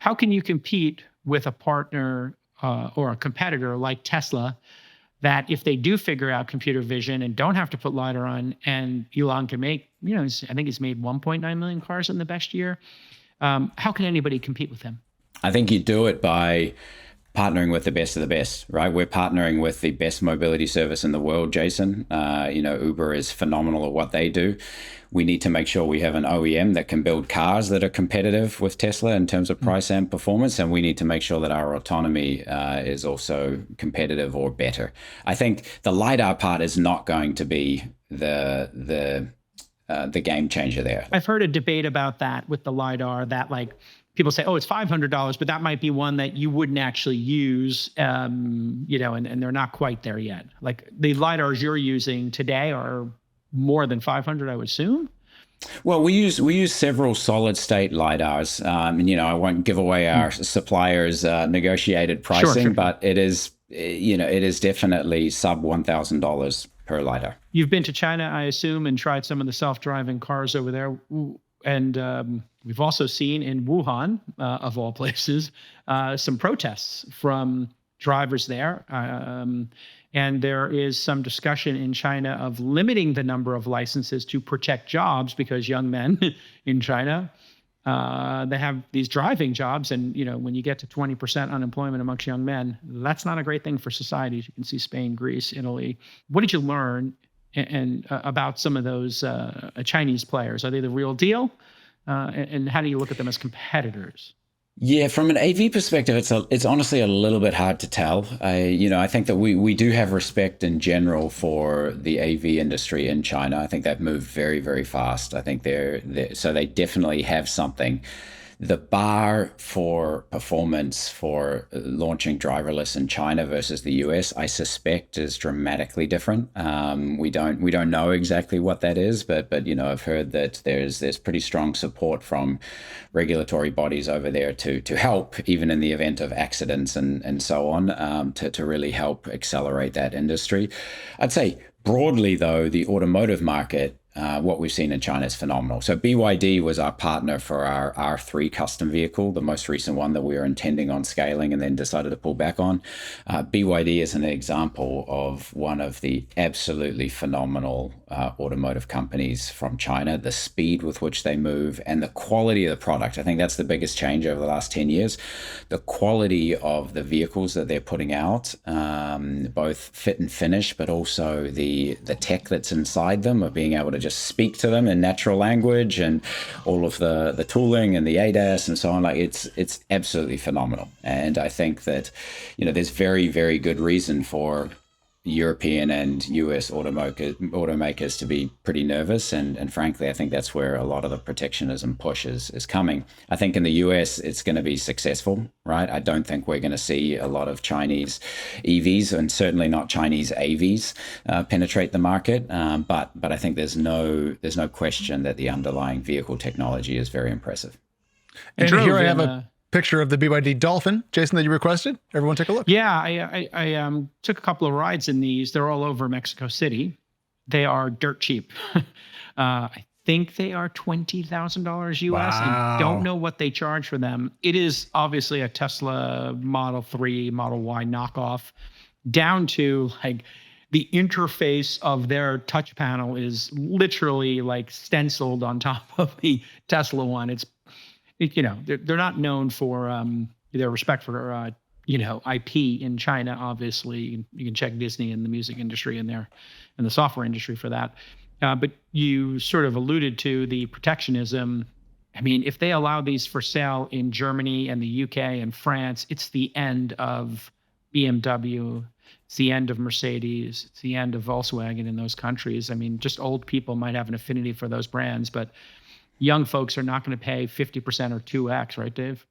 How can you compete with a partner or a competitor like Tesla that if they do figure out computer vision and don't have to put LiDAR on, and Elon can make, I think he's made 1.9 million cars in the best year. How can anybody compete with him? I think you do it by partnering with the best of the best, right? We're partnering with the best mobility service in the world, Jason. Uber is phenomenal at what they do. We need to make sure we have an OEM that can build cars that are competitive with Tesla in terms of price and performance, and we need to make sure that our autonomy is also competitive or better. I think the LiDAR part is not going to be the game changer there. I've heard a debate about that with the LiDAR that people say, oh, it's $500, but that might be one that you wouldn't actually use, and they're not quite there yet. Like the LiDARs you're using today are more than 500, I would assume. Well, we use several solid state LiDARs. I won't give away our suppliers' negotiated pricing, sure. But it is definitely sub $1,000 per LiDAR. You've been to China, I assume, and tried some of the self-driving cars over there. And we've also seen in Wuhan, of all places, some protests from drivers there. And there is some discussion in China of limiting the number of licenses to protect jobs, because young men in China, they have these driving jobs. And, when you get to 20% unemployment amongst young men, that's not a great thing for societies. You can see Spain, Greece, Italy. What did you learn about some of those Chinese players? Are they the real deal? And how do you look at them as competitors? Yeah, from an AV perspective, it's honestly a little bit hard to tell. I think that we do have respect in general for the AV industry in China. I think they've moved very, very fast. I think so they definitely have something. The bar for performance for launching driverless in China versus the US, I suspect, is dramatically different. We don't know exactly what that is, but I've heard that there's pretty strong support from regulatory bodies over there to help, even in the event of accidents and so on, to really help accelerate that industry. I'd say broadly, though, the automotive market, what we've seen in China is phenomenal. So BYD was our partner for our R3 custom vehicle, the most recent one that we were intending on scaling and then decided to pull back on. BYD is an example of one of the absolutely phenomenal automotive companies from China, the speed with which they move and the quality of the product. I think that's the biggest change over the last 10 years. The quality of the vehicles that they're putting out, both fit and finish, but also the tech that's inside them, of being able to just speak to them in natural language, and all of the tooling and the ADAS and so on. It's absolutely phenomenal. And I think that, there's very, very good reason for European and US automakers to be pretty nervous. And frankly, I think that's where a lot of the protectionism push is coming. I think in the US, it's going to be successful, right? I don't think we're going to see a lot of Chinese EVs, and certainly not Chinese AVs, penetrate the market. But I think there's no question that the underlying vehicle technology is very impressive. And here I have a picture of the BYD Dolphin, Jason, that you requested. Everyone take a look. Yeah, I took a couple of rides in these. They're all over Mexico City. They are dirt cheap. I think they are $20,000 US. Wow. I don't know what they charge for them. It is obviously a Tesla Model 3, Model Y knockoff, down to the interface of their touch panel is literally stenciled on top of the Tesla one. They're not known for their respect for IP in China. Obviously, you can check Disney and the music industry in there, and the software industry for that. But you sort of alluded to the protectionism. I mean, if they allow these for sale in Germany and the UK and France, it's the end of BMW. It's the end of Mercedes. It's the end of Volkswagen in those countries. I mean, just old people might have an affinity for those brands, but young folks are not going to pay 50% or 2x, right, Dave?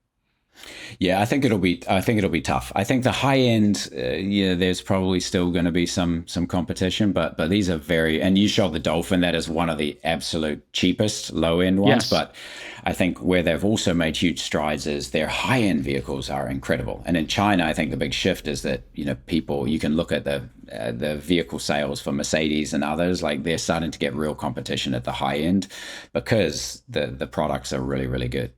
Yeah, I think it'll be tough. I think the high end, there's probably still going to be some competition, but these are and you showed the Dolphin, that is one of the absolute cheapest low end ones. Yes. But I think where they've also made huge strides is their high end vehicles are incredible. And in China, I think the big shift is that, you can look at the vehicle sales for Mercedes and others, they're starting to get real competition at the high end because the products are really, really good.